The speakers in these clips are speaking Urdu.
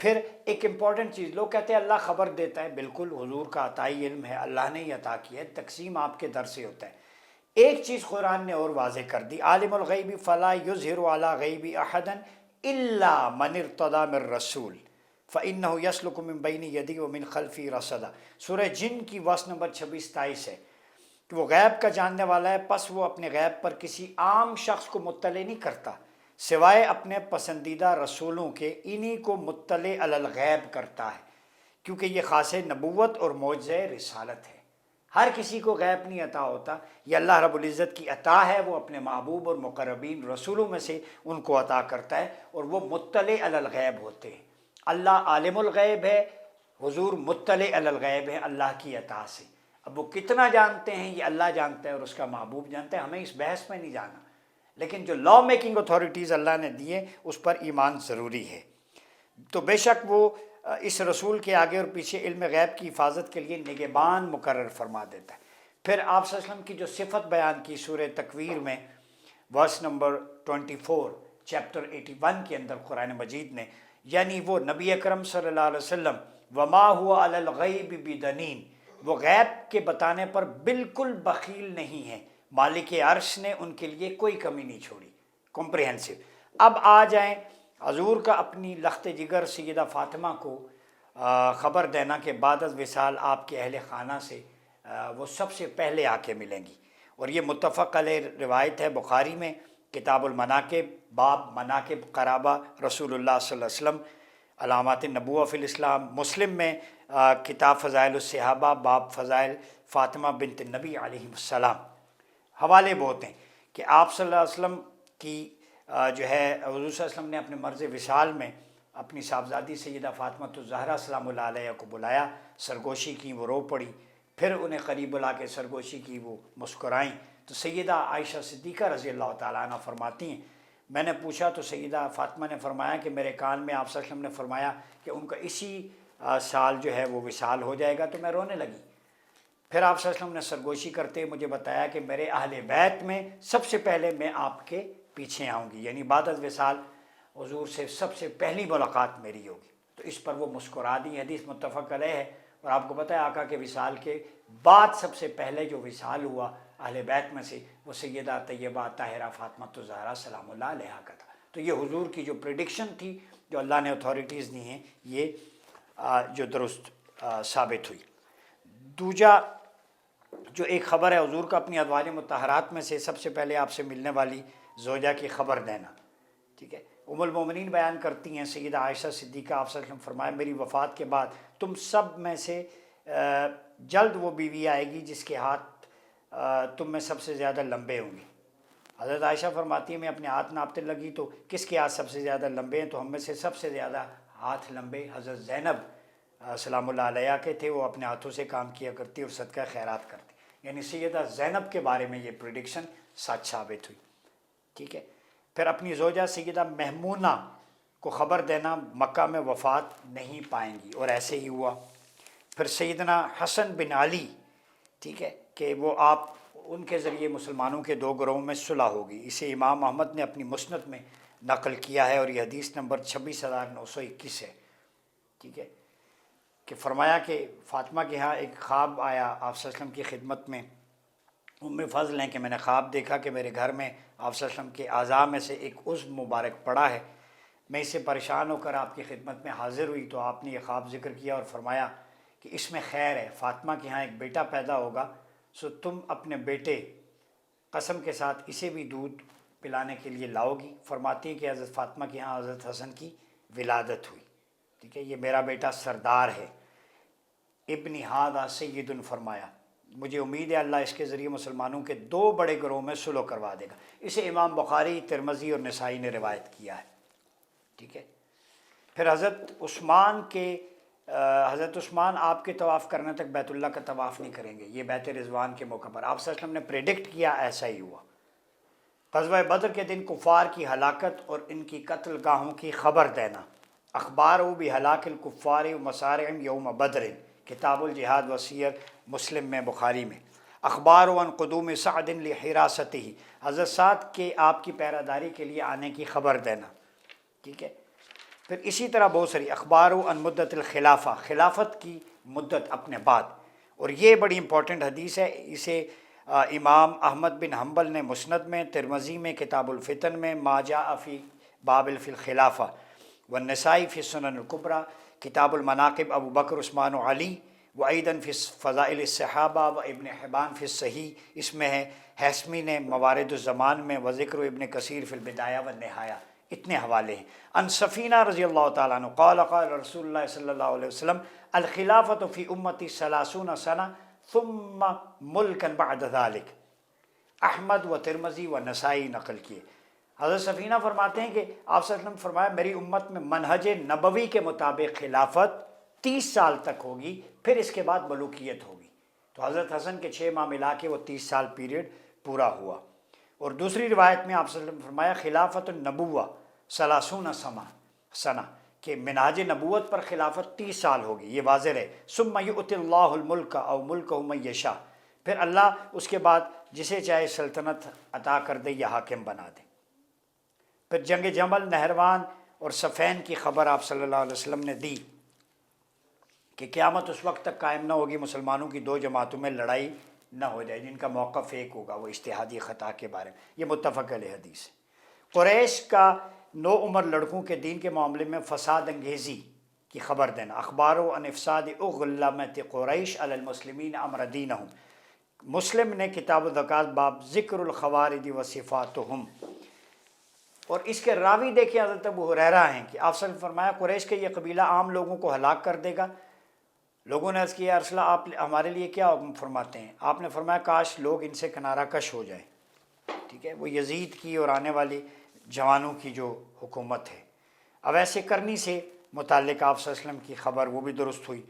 پھر ایک امپورٹنٹ چیز، لوگ کہتے ہیں اللہ خبر دیتا ہے، بالکل حضور کا عطائی علم ہے، اللہ نے ہی عطا کیا ہے، تقسیم آپ کے در سے ہوتا ہے۔ ایک چیز قرآن نے اور واضح کر دی، عالم الغیب فلا یظہر علی غیب احدا الا من ارتضی من رسول فإنه يسلك من بین یدی ومن خلفی رصدا۔ سورہ جن کی ورس نمبر 26-27 ہے کہ وہ غیب کا جاننے والا ہے، پس وہ اپنے غیب پر کسی عام شخص کو مطلع نہیں کرتا سوائے اپنے پسندیدہ رسولوں کے، انہی کو مطلع علی الغیب کرتا ہے، کیونکہ یہ خاص نبوت اور معجزہ رسالت ہے۔ ہر کسی کو غیب نہیں عطا ہوتا، یہ اللہ رب العزت کی عطا ہے، وہ اپنے محبوب اور مقربین رسولوں میں سے ان کو عطا کرتا ہے، اور وہ مطلع علی الغیب ہوتے ہیں۔ اللہ عالم الغیب ہے، حضور مطلع علی الغیب ہے اللہ کی عطا سے۔ اب وہ کتنا جانتے ہیں یہ اللہ جانتا ہے اور اس کا محبوب جانتا ہے، ہمیں اس بحث میں نہیں جانا، لیکن جو لا میکنگ اتھارٹیز اللہ نے دیے اس پر ایمان ضروری ہے۔ تو بے شک وہ اس رسول کے آگے اور پیچھے علم غیب کی حفاظت کے لیے نگہبان مقرر فرما دیتا ہے۔ پھر آپ صلی اللہ علیہ وسلم کی جو صفت بیان کی سورہ تکویر میں ورس نمبر 24 چیپٹر 81 کے اندر قرآن مجید نے، یعنی وہ نبی اکرم صلی اللہ علیہ وسلم وما ہوا علی الغیب بدنین، وہ غیب کے بتانے پر بالکل بخیل نہیں ہے، مالک عرش نے ان کے لیے کوئی کمی نہیں چھوڑی، کمپریہنسو۔ اب آ جائیں حضور کا اپنی لخت جگر سیدہ فاطمہ کو خبر دینا کہ بعد از وصال آپ کے اہل خانہ سے وہ سب سے پہلے آ کے ملیں گی، اور یہ متفق علیہ روایت ہے بخاری میں کتاب المناقب باب مناقب قرابہ رسول اللہ صلی اللہ علیہ وسلم علامات النبوہ فی الاسلام، مسلم میں کتاب فضائل الصحابہ باب فضائل فاطمہ بنت النبی علیہ السلام۔ حوالے بہت ہیں کہ آپ صلی اللہ علیہ وسلم کی جو ہے حضور صلی اللہ علیہ وسلم نے اپنے مرض وصال میں اپنی صاحبزادی سیدہ فاطمہ الزہرا سلام اللہ علیہ کو بلایا، سرگوشی کی، وہ رو پڑی، پھر انہیں قریب بلا کے سرگوشی کی، وہ مسکرائیں، تو سیدہ عائشہ صدیقہ رضی اللہ تعالیٰ عنہ فرماتی ہیں میں نے پوچھا تو سیدہ فاطمہ نے فرمایا کہ میرے کان میں آپ صلی اللہ علیہ وسلم نے فرمایا کہ ان کا اسی سال جو ہے وہ وصال ہو جائے گا، تو میں رونے لگی۔ پھر آپ صلی اللہ علیہ وسلم نے سرگوشی کرتے مجھے بتایا کہ میرے اہل بیت میں سب سے پہلے میں آپ کے پیچھے آؤں گی، یعنی بعد از وصال حضور سے سب سے پہلی ملاقات میری ہوگی، تو اس پر وہ مسکرا دی۔ حدیث متفق علیہ ہے، اور آپ کو پتہ ہے آقا کے وصال کے بعد سب سے پہلے جو وصال ہوا اہل بیت میں سے وہ سیدہ طیبہ طاہرہ فاطمہ الزہرا سلام اللہ علیہا کا تھا۔ تو یہ حضور کی جو پریڈکشن تھی جو اللہ نے اتھارٹیز دی ہیں یہ جو درست ثابت ہوئی۔ دوجا جو ایک خبر ہے حضور کا اپنی ازواج مطہرات میں سے سب سے پہلے آپ سے ملنے والی زوجہ کی خبر دینا، ٹھیک ہے۔ ام المومنین بیان کرتی ہیں سیدہ عائشہ صدیقہ، آپ صلی اللہ علیہ وسلم فرمایا میری وفات کے بعد تم سب میں سے جلد وہ بیوی آئے گی جس کے ہاتھ تم میں سب سے زیادہ لمبے ہوں گے۔ حضرت عائشہ فرماتی ہیں میں اپنے ہاتھ ناپتے لگی تو کس کے ہاتھ سب سے زیادہ لمبے ہیں، تو ہم میں سے سب سے زیادہ ہاتھ لمبے حضرت زینب سلام اللہ علیہ کے تھے، وہ اپنے ہاتھوں سے کام کیا کرتی اور صدقہ خیرات کرتی، یعنی سیدہ زینب کے بارے میں یہ پریڈکشن سچ ثابت ہوئی، ٹھیک ہے۔ پھر اپنی زوجہ سیدہ میمونہ کو خبر دینا مکہ میں وفات نہیں پائیں گی، اور ایسے ہی ہوا۔ پھر سیدنا حسن بن علی، ٹھیک ہے، کہ وہ آپ ان کے ذریعے مسلمانوں کے دو گروہوں میں صلح ہوگی، اسے امام احمد نے اپنی مسند میں نقل کیا ہے، اور یہ حدیث نمبر 26,921 ہے، ٹھیک ہے، کہ فرمایا کہ فاطمہ کے ہاں ایک خواب آیا آپ صلی اللہ علیہ وسلم کی خدمت میں، ام فضل ہیں کہ میں نے خواب دیکھا کہ میرے گھر میں آپ صلی اللہ علیہ وسلم کے اعضاء میں سے ایک عضو مبارک پڑا ہے، میں اس سے پریشان ہو کر آپ کی خدمت میں حاضر ہوئی، تو آپ نے یہ خواب ذکر کیا اور فرمایا کہ اس میں خیر ہے، فاطمہ کے ہاں ایک بیٹا پیدا ہوگا، سو تم اپنے بیٹے قسم کے ساتھ اسے بھی دودھ پلانے کے لیے لاؤ گی۔ فرماتی ہیں کہ حضرت فاطمہ کے ہاں حضرت حسن کی ولادت ہوئی، ٹھیک ہے، یہ میرا بیٹا سردار ہے، ابن ہادہ سید فرمایا مجھے امید ہے اللہ اس کے ذریعے مسلمانوں کے دو بڑے گروہ میں صلح کروا دے گا۔ اسے امام بخاری، ترمذی اور نسائی نے روایت کیا ہے، ٹھیک ہے۔ پھر حضرت عثمان آپ کے طواف کرنے تک بیت اللہ کا طواف نہیں کریں گے، یہ بیت رضوان کے موقع پر آپ صلی اللہ علیہ وسلم نے پریڈکٹ کیا، ایسا ہی ہوا۔ غزوہ بدر کے دن کفار کی ہلاکت اور ان کی قتل گاہوں کی خبر دینا، اخبار بہلاک الکفار ومصارعہم یوم بدر، کتاب الجہاد وسیر مسلم میں، بخاری میں۔ اخبار عن قدوم سعد لحراستہ، حضرت سعد کے آپ کی پیراداری کے لیے آنے کی خبر دینا، ٹھیک ہے۔ پھر اسی طرح بہت ساری اخبار عن مدت الخلافہ، خلافت کی مدت اپنے بعد، اور یہ بڑی امپورٹنٹ حدیث ہے، اسے امام احمد بن حنبل نے مسند میں، ترمذی میں کتاب الفتن میں، ما جاء فی باب فی الخلافہ، والنسائی فی السنن الکبریٰ، کتاب المناقب ابو بکر عثمان و علی، و ایدن فی فضائل الصحابہ، و ابن حبان فی الصحیح، اس میں ہے، ہیثمی نے موارد الزمان میں، و ذکر ابن کثیر فی البدایہ والنہایہ، اتنے حوالے ہیں۔ ان سفینہ رضی اللہ تعالیٰ عنہ قال قال رسول اللہ صلی اللہ علیہ وسلم الخلافۃ فی امتی 30 سنہ ثم ملکا بعد ذلک، احمد و ترمذی و نسائی نقل کیے۔ حضرت سفینہ فرماتے ہیں کہ آپ صلی اللہ علیہ وسلم فرمایا میری امت میں منہج نبوی کے مطابق خلافت 30 سال تک ہوگی، پھر اس کے بعد ملوکیت ہوگی۔ تو حضرت حسن کے 6 ماہ ملا کے وہ 30 سال پیریڈ پورا ہوا۔ اور دوسری روایت میں آپ صلی اللہ علیہ وسلم فرمایا خلافت النبوہ 30 سنہ، کہ منہاج نبوت پر خلافت 30 سال ہوگی، یہ واضح ہے۔ ثم یؤتی اللہ الملک او ملکہ من یشاء، پھر اللہ اس کے بعد جسے چاہے سلطنت عطا کر دے یا حاکم بنا دے۔ پھر جنگ جمل، نہروان اور صفین کی خبر آپ صلی اللہ علیہ وسلم نے دی کہ قیامت اس وقت تک قائم نہ ہوگی مسلمانوں کی 2 جماعتوں میں لڑائی نہ ہو جائے جن کا موقف ایک ہوگا، وہ اجتہادی خطا کے بارے میں، یہ متفق علیہ حدیث ہے۔ قریش کا نو عمر لڑکوں کے دین کے معاملے میں فساد انگیزی کی خبر دینا، اخبار عن افساد اغلمت قریش علی المسلمین امر دینہم، مسلم نے کتاب الزکوٰۃ باب ذکر الخوارج و صفاتہم، اور اس کے راوی دیکھیں حضرت ابو ہریرہ ہیں کہ آپ صلی اللہ علیہ وسلم فرمایا قریش کے یہ قبیلہ عام لوگوں کو ہلاک کر دے گا۔ لوگوں نے عرض کیا یا رسول اللہ آپ ہمارے لیے کیا حکم فرماتے ہیں؟ آپ نے فرمایا کاش لوگ ان سے کنارہ کش ہو جائیں، ٹھیک ہے، وہ یزید کی اور آنے والی جوانوں کی جو حکومت ہے۔ اب ایسے کرنی سے متعلق آپ صلی اللہ علیہ وسلم کی خبر وہ بھی درست ہوئی۔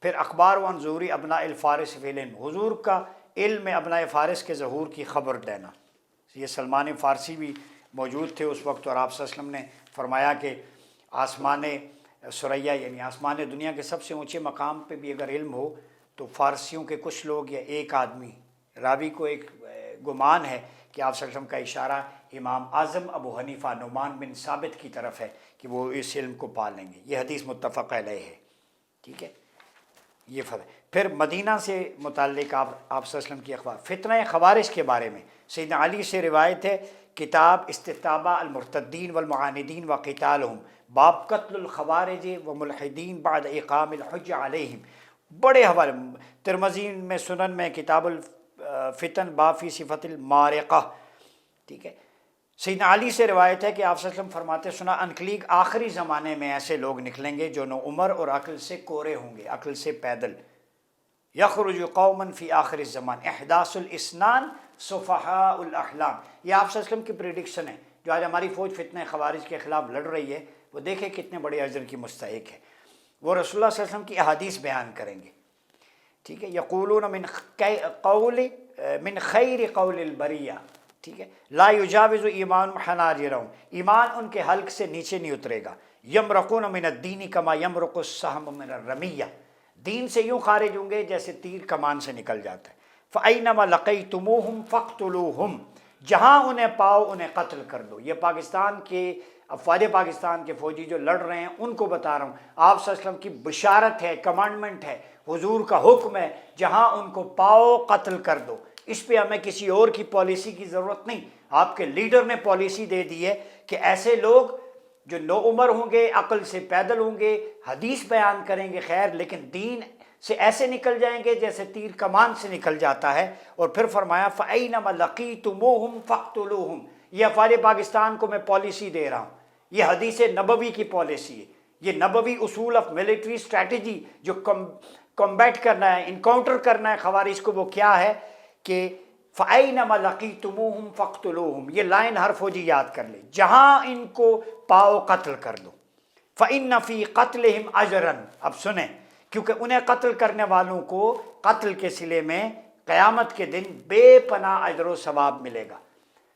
پھر اخبار عن ظہور ابناء الفارس فی العلم، حضور کا علم میں ابناء فارس کے ظہور کی خبر دینا، یہ سلمان فارسی بھی موجود تھے اس وقت، اور آپ صلی اللہ علیہ وسلم نے فرمایا کہ آسمان ثریا یعنی آسمان دنیا کے سب سے اونچے مقام پہ بھی اگر علم ہو تو فارسیوں کے کچھ لوگ یا ایک آدمی، راوی کو ایک گمان ہے کہ آپ صلی اللہ علیہ وسلم کا اشارہ امام اعظم ابو حنیفہ نعمان بن ثابت کی طرف ہے کہ وہ اس علم کو پا لیں گے، یہ حدیث متفق علیہ ہے، ٹھیک ہے، یہ فرق۔ پھر مدینہ سے متعلق آپ صلی اللہ علیہ وسلم کی اخبار، فتنہ خوارج کے بارے میں سیدنا علی سے روایت ہے، کتاب استتابہ المرتدین والمعاندین وقتالہم، باب قتل الخوارج و ملحدین بعد اقام الحج علیہم، بڑے حوالے، ترمذی میں، سنن میں، کتاب الفتن باب فی صفت المارقہ، ٹھیک ہے۔ سیدنا علی سے روایت ہے کہ آپ صلی اللہ علیہ وسلم فرماتے سنا انقلیگ آخری زمانے میں ایسے لوگ نکلیں گے جو نو عمر اور عقل سے کورے ہوں گے، عقل سے پیدل۔ یخرج قوما فی آخر الزمان احداث الاسنان صفحاء الاحلام، یہ آپ صلی اللہ علیہ وسلم کی پریڈکشن ہے۔ جو آج ہماری فوج فتنہ خوارج کے خلاف لڑ رہی ہے وہ دیکھیں کتنے بڑے اجر کی مستحق ہے، وہ رسول اللہ صلی اللہ علیہ وسلم کی احادیث بیان کریں گے، ٹھیک ہے۔ یقولون من خیر قول البریہ، ٹھیک ہے، لا یجاوز ایمان حناجرہم، ایمان ان کے حلق سے نیچے نہیں اترے گا۔ یمرقون من الدین کما یمرق السہم من الرمیہ، دین سے یوں خارج ہوں گے جیسے تیر کمان سے نکل جاتا ہے۔ فَأَيْنَمَا لَقَيْتُمُوهُمْ فَاقْتُلُوهُمْ، جہاں انہیں پاؤ انہیں قتل کر دو۔ یہ پاکستان کے افواج پاکستان کے فوجی جو لڑ رہے ہیں ان کو بتا رہا ہوں، آپ صلی اللہ علیہ وسلم کی بشارت ہے، کمانڈمنٹ ہے، حضور کا حکم ہے، جہاں ان کو پاؤ قتل کر دو۔ اس پہ ہمیں کسی اور کی پالیسی کی ضرورت نہیں، آپ کے لیڈر نے پالیسی دے دی ہے کہ ایسے لوگ جو نو عمر ہوں گے، عقل سے پیدل ہوں گے، حدیث بیان کریں گے خیر، لیکن دین سے ایسے نکل جائیں گے جیسے تیر کمان سے نکل جاتا ہے۔ اور پھر فرمایا فَأَيْنَمَا لَقِيتُمُوهُمْ فَاقْتُلُوهُمْ، یہ افواج پاکستان کو میں پالیسی دے رہا ہوں، یہ حدیث نبوی کی پالیسی ہے، یہ نبوی اصول آف ملٹری اسٹریٹجی جو کمبیٹ کرنا ہے، انکاؤنٹر کرنا ہے خوارج کو، وہ کیا ہے کہ فَأَيْنَمَا لَقِيتُمُوهُمْ فَاقْتُلُوهُمْ، یہ لائن ہر فوجی یاد کر لے، جہاں ان کو پاؤ قتل کر دو۔ فَإِنَّ فِي قَتْلِهِمْ أَجْرًا، اب سنیں، کیونکہ انہیں قتل کرنے والوں کو قتل کے صلے میں قیامت کے دن بے پناہ اجر و ثواب ملے گا۔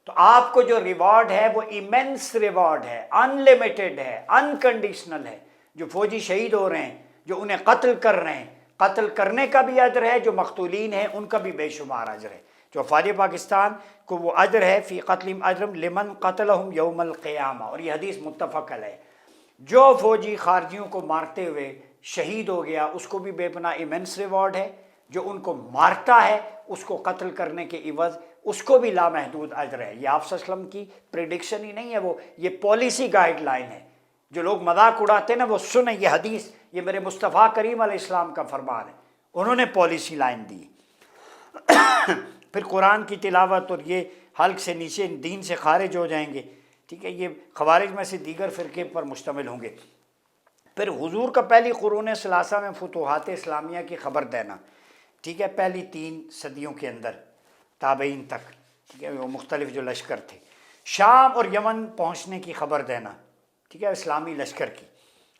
تو آپ کو جو ریوارڈ ہے وہ ایمنس ریوارڈ ہے، ان لمیٹڈ ہے، انکنڈیشنل ہے۔ جو فوجی شہید ہو رہے ہیں، جو انہیں قتل کر رہے ہیں، قتل کرنے کا بھی اجر ہے، جو مقتولین ہیں ان کا بھی بے شمار اجر ہے۔ جو افواج پاکستان کو وہ اجر ہے، فی قتلہم اجر لمن قتلہم یوم القیامہ، اور یہ حدیث متفق علیہ۔ جو فوجی خارجیوں کو مارتے ہوئے شہید ہو گیا اس کو بھی بے پناہ ایمنس ریوارڈ ہے، جو ان کو مارتا ہے اس کو قتل کرنے کے عوض اس کو بھی لامحدود اجر ہے۔ یہ آپ صلی اللہ علیہ وسلم کی پریڈکشن ہی نہیں ہے، وہ یہ پالیسی گائیڈ لائن ہے۔ جو لوگ مذاق اڑاتے ہیں نا وہ سنیں یہ حدیث، یہ میرے مصطفیٰ کریم علیہ السلام کا فرمان ہے، انہوں نے پالیسی لائن دی۔ پھر قرآن کی تلاوت اور یہ حلق سے نیچے دین سے خارج ہو جائیں گے، ٹھیک ہے، یہ خوارج میں سے دیگر فرقے پر مشتمل ہوں گے۔ پھر حضور کا پہلی قرون ثلاثہ میں فتوحات اسلامیہ کی خبر دینا، ٹھیک ہے، پہلی 3 صدیوں کے اندر تابعین تک، ٹھیک ہے، وہ مختلف جو لشکر تھے، شام اور یمن پہنچنے کی خبر دینا، ٹھیک ہے، اسلامی لشکر کی۔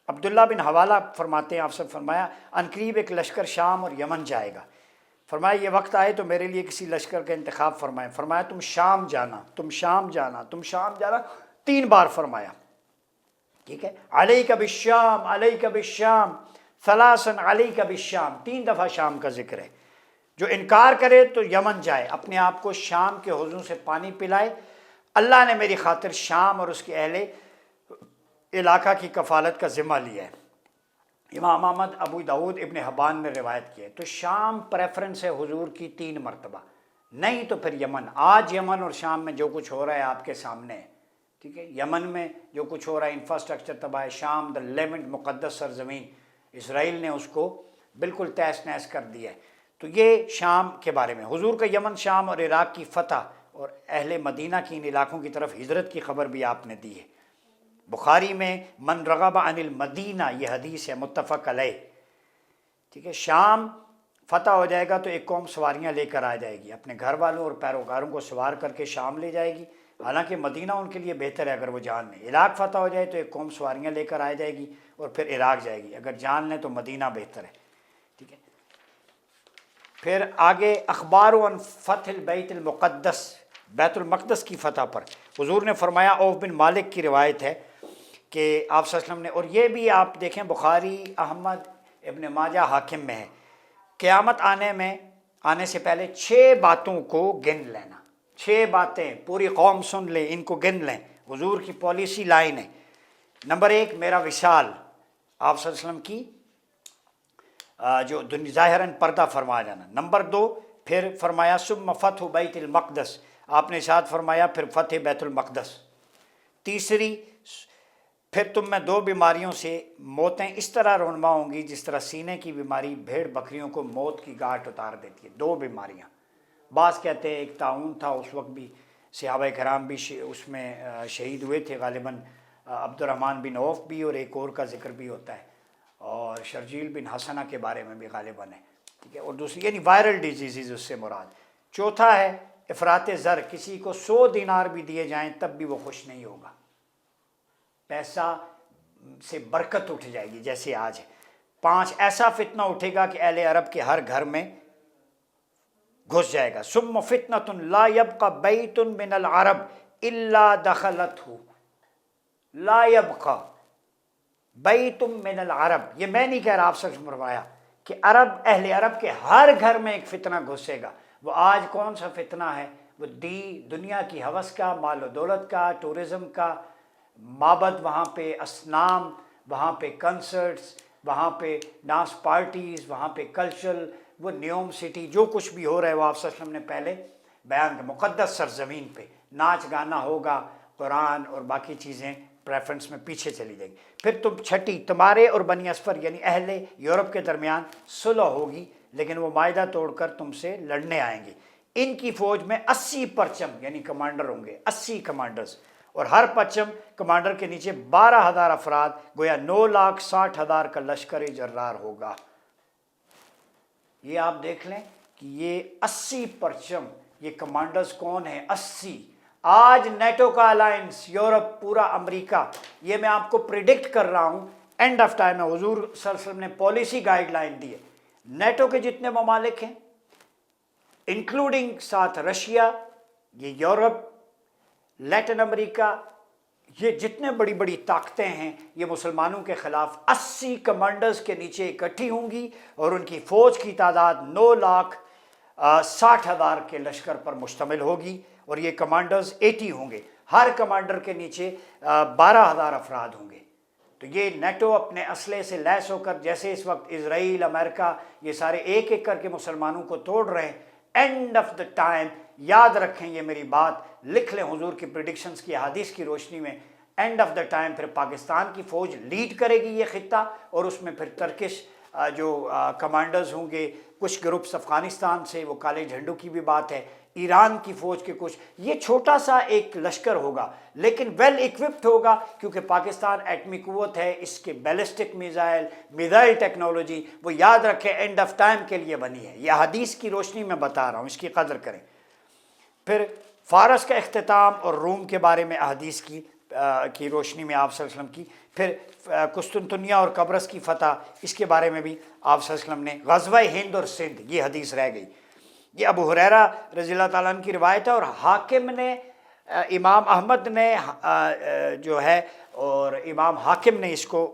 عبداللہ بن حوالہ فرماتے ہیں، آپ سے فرمایا عنقریب ایک لشکر شام اور یمن جائے گا، فرمایا یہ وقت آئے تو میرے لیے کسی لشکر کا انتخاب فرمائیں، فرمایا تم شام جانا، تم شام جانا، تم شام جانا، 3 بار فرمایا، ٹھیک ہے، علیک بالشام، علیک بالشام، ثلاثا علیک بالشام، 3 دفعہ شام کا ذکر ہے۔ جو انکار کرے تو یمن جائے، اپنے آپ کو شام کے حوضوں سے پانی پلائے، اللہ نے میری خاطر شام اور اس کے اہل علاقہ کی کفالت کا ذمہ لیا ہے۔ امام احمد، ابو داود، ابن حبان نے روایت کی ہے۔ تو شام پریفرنس ہے حضور کی 3 مرتبہ، نہیں تو پھر یمن۔ آج یمن اور شام میں جو کچھ ہو رہا ہے آپ کے سامنے ہے، ٹھیک ہے، یمن میں جو کچھ ہو رہا ہے، انفراسٹرکچر تباہ ہے، شام دا لیونٹ مقدس سرزمین، اسرائیل نے اس کو بالکل تہس نہس کر دیا ہے۔ تو یہ شام کے بارے میں حضور کا یمن، شام اور عراق کی فتح اور اہل مدینہ کی ان علاقوں کی طرف ہجرت کی خبر بھی آپ نے دی ہے۔ بخاری میں من رغب عن المدینہ یہ حدیث ہے، متفق علیہ، ٹھیک ہے، شام فتح ہو جائے گا تو ایک قوم سواریاں لے کر آ جائے گی، اپنے گھر والوں اور پیروکاروں کو سوار کر کے شام لے جائے گی، حالانکہ مدینہ ان کے لیے بہتر ہے اگر وہ جان لیں۔ عراق فتح ہو جائے تو ایک قوم سواریاں لے کر آ جائے گی اور پھر عراق جائے گی، اگر جان لیں تو مدینہ بہتر ہے، ٹھیک ہے۔ پھر آگے اخبار عن فتح البیت المقدس، بیت المقدس کی فتح پر حضور نے فرمایا، عوف بن مالک کی روایت ہے کہ آپ صلی اللہ علیہ وسلم نے، اور یہ بھی آپ دیکھیں بخاری، احمد، ابن ماجہ، حاکم میں ہے، قیامت آنے سے پہلے 6 باتوں کو گن لینا، 6 باتیں پوری قوم سن لے، ان کو گن لیں، حضور کی پالیسی لائن ہے۔ نمبر 1 میرا وصال، آپ صلی اللہ علیہ وسلم کی جو ظاہراً پردہ فرما جانا۔ نمبر 2 پھر فرمایا ثم فتح بیت المقدس، آپ نے ارشاد فرمایا پھر فتح بیت المقدس۔ تیسری، پھر تم میں 2 بیماریوں سے موتیں اس طرح رونما ہوں گی جس طرح سینے کی بیماری بھیڑ بکریوں کو موت کی گھاٹ اتار دیتی ہے۔ 2 بیماریاں، بعض کہتے ہیں ایک طاعون تھا، اس وقت بھی صحابہ کرام بھی اس میں شہید ہوئے تھے، غالباً عبد الرحمن بن عوف بھی، اور ایک اور کا ذکر بھی ہوتا ہے، اور شرجیل بن حسنہ کے بارے میں بھی غالباً ہے، ٹھیک ہے، اور دوسری یعنی وائرل ڈیزیز اس سے مراد۔ چوتھا ہے افراط زر، کسی کو 100 دینار بھی دیے جائیں تب بھی وہ خوش نہیں ہوگا، پیسہ سے برکت اٹھ جائے گی جیسے آج ہے۔ 5 ایسا فتنہ اٹھے گا کہ اہل عرب کے ہر گھر میں گھس جائے گا۔ ثم فتنة لا يبقى بیت من العرب الا دخلته، لا يبقى بیت من العرب، یہ میں نہیں کہہ رہا، آپ سے فرمایا کہ اہل عرب کے ہر گھر میں ایک فتنہ گھسے گا۔ وہ آج کون سا فتنہ ہے؟ وہ دنیا کی ہوس کا، مال و دولت کا، ٹورزم کا، معبد، وہاں پہ اصنام، وہاں پہ کنسرٹس، وہاں پہ ڈانس پارٹیز، وہاں پہ کلچرل، وہ نیوم سٹی، جو کچھ بھی ہو رہا ہے وہ آپ صلی اللہ علیہ وسلم نے پہلے بیان کیا۔ مقدس سرزمین پہ ناچ گانا ہوگا، قرآن اور باقی چیزیں پریفرنس میں پیچھے چلی جائیں گی۔ پھر چھٹی، تمہارے اور بنی اصفر یعنی اہل یورپ کے درمیان صلح ہوگی، لیکن وہ معاہدہ توڑ کر تم سے لڑنے آئیں گے۔ ان کی فوج میں 80 پرچم یعنی کمانڈر ہوں گے، 80 کمانڈرز، اور ہر پرچم کمانڈر کے نیچے 12,000 افراد، گویا 9,60,000 کا لشکر جرار ہوگا۔ یہ آپ دیکھ لیں کہ یہ 80 پرچم، یہ کمانڈرز کون ہیں؟ 80۔ آج نیٹو کا الائنس، یورپ، پورا امریکہ، یہ میں آپ کو پریڈکٹ کر رہا ہوں، اینڈ آف ٹائم میں حضور صلی اللہ علیہ وسلم نے پالیسی گائیڈ لائن دی ہے۔ نیٹو کے جتنے ممالک ہیں انکلوڈنگ ساتھ رشیا، یہ یورپ، لیٹن امریکہ، یہ جتنے بڑی بڑی طاقتیں ہیں، یہ مسلمانوں کے خلاف 80 کمانڈرز کے نیچے اکٹھی ہوں گی، اور ان کی فوج کی تعداد 9,60,000 کے لشکر پر مشتمل ہوگی، اور یہ کمانڈرز 80 ہوں گے، ہر کمانڈر کے نیچے 12,000 افراد ہوں گے۔ تو یہ نیٹو اپنے اسلحے سے لیس ہو کر، جیسے اس وقت اسرائیل، امریکہ، یہ سارے ایک ایک کر کے مسلمانوں کو توڑ رہے ہیں، اینڈ آف دا ٹائم، یاد رکھیں یہ میری بات، لکھ لیں حضور کی پریڈکشنز کی حدیث کی روشنی میں، اینڈ آف دا ٹائم پھر پاکستان کی فوج لیڈ کرے گی یہ خطہ، اور اس میں پھر ترکش جو کمانڈرز ہوں گے، کچھ گروپس افغانستان سے، وہ کالے جھنڈوں کی بھی بات ہے، ایران کی فوج کے کچھ، یہ چھوٹا سا ایک لشکر ہوگا لیکن ویل اکوپڈ ہوگا، کیونکہ پاکستان ایٹمی قوت ہے، اس کے بیلسٹک میزائل ٹیکنالوجی وہ یاد رکھیں اینڈ آف ٹائم کے لیے بنی ہے، یہ حدیث کی روشنی میں بتا رہا ہوں، اس کی قدر کریں۔ پھر فارس کا اختتام اور روم کے بارے میں حدیث کی روشنی میں آپ صلی اللہ علیہ وسلم کی، پھر قسطنطنیہ اور قبرص کی فتح، اس کے بارے میں بھی آپ صلی اللہ علیہ وسلم نے، غزوہ ہند اور سندھ، یہ حدیث رہ گئی۔ یہ ابو ہریرہ رضی اللہ تعالیٰ عنہ کی روایت ہے، اور حاکم نے، امام احمد نے جو ہے اور امام حاکم نے اس کو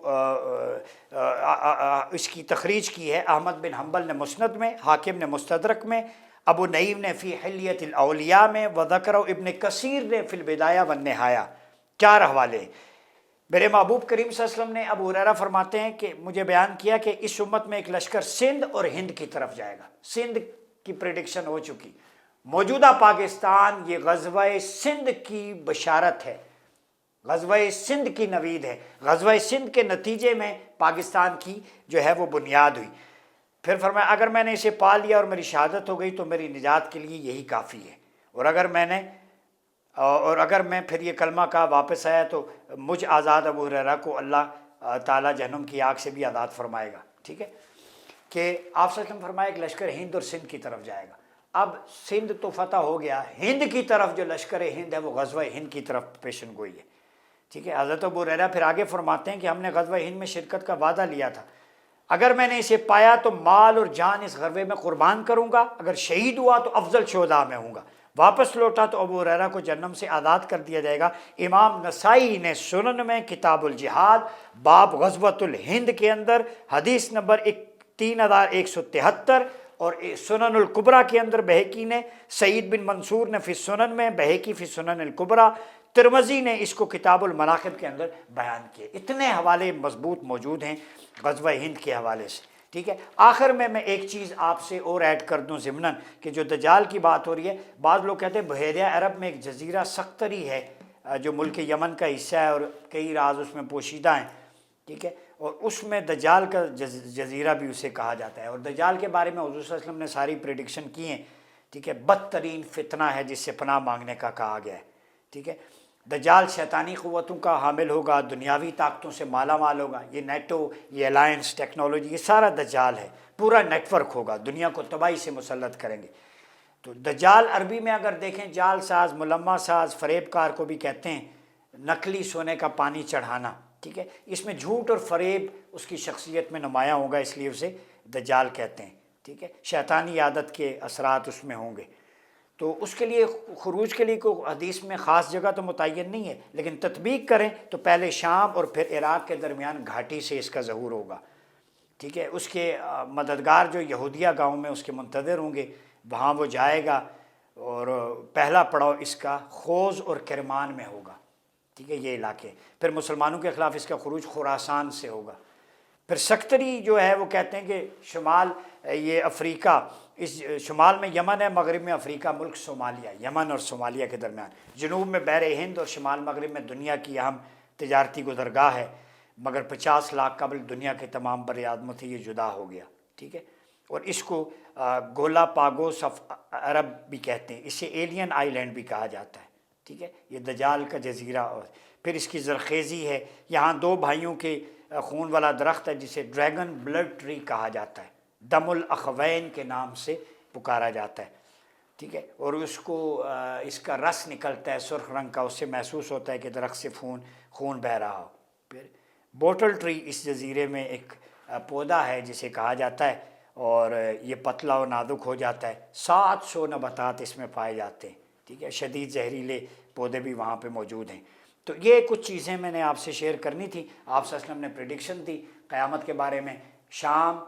اس کی تخریج کی ہے، احمد بن حنبل نے مسند میں، حاکم نے مستدرک میں، ابو نعیم نے فی حلیۃ الاولیاء میں، وذکرہ ابن کثیر نے فی البدایہ والنہایہ، 4 حوالے۔ میرے محبوب کریم صلی اللہ علیہ وسلم نے، ابو ہریرہ فرماتے ہیں کہ مجھے بیان کیا کہ اس امت میں ایک لشکر سندھ اور ہند کی طرف جائے گا، سندھ کی پریڈکشن ہو چکی، موجودہ پاکستان یہ غزوہ سندھ کی بشارت ہے، غزوہ سندھ کی نوید ہے، غزوہ سندھ کے نتیجے میں پاکستان کی جو ہے وہ بنیاد ہوئی۔ پھر فرمایا اگر میں نے اسے پا لیا اور میری شہادت ہو گئی تو میری نجات کے لیے یہی کافی ہے، اور اگر میں پھر یہ کلمہ کا واپس آیا تو مجھ آزاد ابو ہریرہ کو اللہ تعالیٰ جہنم کی آگ سے بھی آزاد فرمائے گا، ٹھیک ہے، کہ آپ صلی اللہ علیہ وسلم فرمایا ایک لشکر ہند اور سندھ کی طرف جائے گا۔ اب سندھ تو فتح ہو گیا، ہند کی طرف جو لشکر ہند ہے وہ غزوہ ہند کی طرف پیشن گوئی ہے، ٹھیک ہے۔ حضرت ابو ہریرہ پھر آگے فرماتے ہیں کہ ہم نے غزوہ ہند میں شرکت کا وعدہ لیا تھا، اگر میں نے اسے پایا تو مال اور جان اس غزوے میں قربان کروں گا، اگر شہید ہوا تو افضل شہداء میں ہوں گا، واپس لوٹا تو ابو ہریرہ کو جہنم سے آزاد کر دیا جائے گا۔ امام نسائی نے سنن میں کتاب الجہاد باب غزوۃ الہند کے اندر حدیث نمبر 3173، اور سنن الکبریٰ کے اندر بہقی نے، سعید بن منصور نے فی سنن میں، بہقی فی سنن الکبریٰ، ترمذی نے اس کو کتاب المناقب کے اندر بیان کیے۔ اتنے حوالے مضبوط موجود ہیں غزوہ ہند کے حوالے سے، ٹھیک ہے۔ آخر میں ایک چیز آپ سے اور ایڈ کر دوں ضمناً، کہ جو دجال کی بات ہو رہی ہے، بعض لوگ کہتے ہیں بحیرہ عرب میں ایک جزیرہ سقطری ہے جو ملک یمن کا حصہ ہے، اور کئی راز اس میں پوشیدہ ہیں، ٹھیک ہے، اور اس میں دجال کا جزیرہ بھی اسے کہا جاتا ہے، اور دجال کے بارے میں حضور صلی اللہ علیہ وسلم نے ساری پریڈکشن کی ہیں، ٹھیک ہے۔ بدترین فتنہ ہے جس سے پناہ مانگنے کا کہا گیا ہے، ٹھیک ہے۔ دجال شیطانی قوتوں کا حامل ہوگا، دنیاوی طاقتوں سے مالا مال ہوگا، یہ نیٹو، یہ الائنس، ٹیکنالوجی، یہ سارا دجال ہے، پورا نیٹ ورک ہوگا، دنیا کو تباہی سے مسلط کریں گے۔ تو دجال عربی میں اگر دیکھیں، جال ساز، ملمہ ساز، فریب کار کو بھی کہتے ہیں، نقلی سونے کا پانی چڑھانا، ٹھیک ہے، اس میں جھوٹ اور فریب اس کی شخصیت میں نمایاں ہوگا، اس لیے اسے دجال کہتے ہیں، ٹھیک ہے، شیطانی عادت کے اثرات اس میں ہوں گے۔ تو اس کے لیے خروج کے لیے کوئی حدیث میں خاص جگہ تو متعین نہیں ہے، لیکن تطبیق کریں تو پہلے شام اور پھر عراق کے درمیان گھاٹی سے اس کا ظہور ہوگا، ٹھیک ہے۔ اس کے مددگار جو یہودیہ گاؤں میں اس کے منتظر ہوں گے، وہاں وہ جائے گا، اور پہلا پڑاؤ اس کا خوز اور کرمان میں ہوگا، ٹھیک ہے، یہ علاقے۔ پھر مسلمانوں کے خلاف اس کا خروج خراسان سے ہوگا۔ پھر سکتری جو ہے وہ کہتے ہیں کہ شمال یہ افریقہ، اس شمال میں یمن ہے، مغرب میں افریقہ ملک صومالیہ، یمن اور صومالیہ کے درمیان، جنوب میں بحر ہند، اور شمال مغرب میں دنیا کی اہم تجارتی گزرگاہ ہے، مگر 50 لاکھ قبل دنیا کے تمام بر اعظم سے یہ جدا ہو گیا، ٹھیک ہے۔ اور اس کو گولا پاگوس آف عرب بھی کہتے ہیں، اسے ایلین آئی لینڈ بھی کہا جاتا ہے، ٹھیک ہے، یہ دجال کا جزیرہ۔ اور پھر اس کی زرخیزی ہے، یہاں 2 بھائیوں کے خون والا درخت ہے جسے ڈریگن بلڈ ٹری کہا جاتا ہے، دم الاخوین کے نام سے پکارا جاتا ہے، ٹھیک ہے، اور اس کو اس کا رس نکلتا ہے سرخ رنگ کا، اس سے محسوس ہوتا ہے کہ درخت سے خون بہہ رہا ہو۔ پھر بوٹل ٹری اس جزیرے میں ایک پودا ہے جسے کہا جاتا ہے، اور یہ پتلا و نازک ہو جاتا ہے، 700 نباتات اس میں پائے جاتے ہیں، ٹھیک ہے، شدید زہریلے پودے بھی وہاں پہ موجود ہیں۔ تو یہ کچھ چیزیں میں نے آپ سے شیئر کرنی تھی۔ آپ صلی اللہ علیہ وسلم نے پریڈکشن دی قیامت کے بارے میں، شام،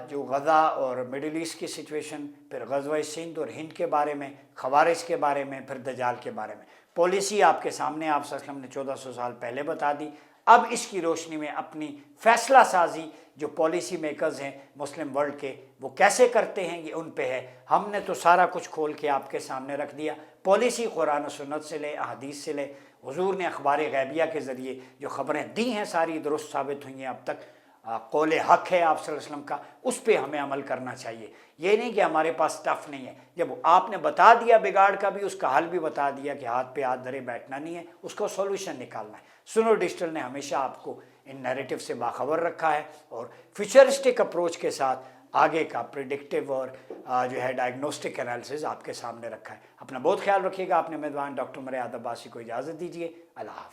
جو غزہ اور مڈل ایسٹ کی سچویشن، پھر غزوہ سندھ اور ہند کے بارے میں، خوارج کے بارے میں، پھر دجال کے بارے میں۔ پالیسی آپ کے سامنے آپ صلی اللہ علیہ وسلم نے 1400 سال پہلے بتا دی، اب اس کی روشنی میں اپنی فیصلہ سازی جو پالیسی میکرز ہیں مسلم ورلڈ کے وہ کیسے کرتے ہیں یہ ان پہ ہے. ہم نے تو سارا کچھ کھول کے آپ کے سامنے رکھ دیا. پالیسی قرآن و سنت سے لے، احادیث سے لے، حضور نے اخبار غیبیہ کے ذریعے جو خبریں دی ہیں ساری درست ثابت ہوئی ہیں اب تک. قول حق ہے آپ صلی اللہ علیہ وسلم کا، اس پہ ہمیں عمل کرنا چاہیے. یہ نہیں کہ ہمارے پاس ٹف نہیں ہے. جب آپ نے بتا دیا بگاڑ کا بھی، اس کا حل بھی بتا دیا کہ ہاتھ پہ ہاتھ دھرے بیٹھنا نہیں ہے، اس کو سولوشن نکالنا ہے. سنو ڈیجیٹل نے ہمیشہ آپ کو ان نیریٹو سے باخبر رکھا ہے اور فیوچرسٹک اپروچ کے ساتھ آگے کا پریڈکٹیو اور جو ہے ڈائگنوسٹک انالیسز آپ کے سامنے رکھا ہے. اپنا بہت خیال رکھیے گا. آپ نے میزبان ڈاکٹر مراد عباسی کو اجازت دیجیے. اللہ حافظ.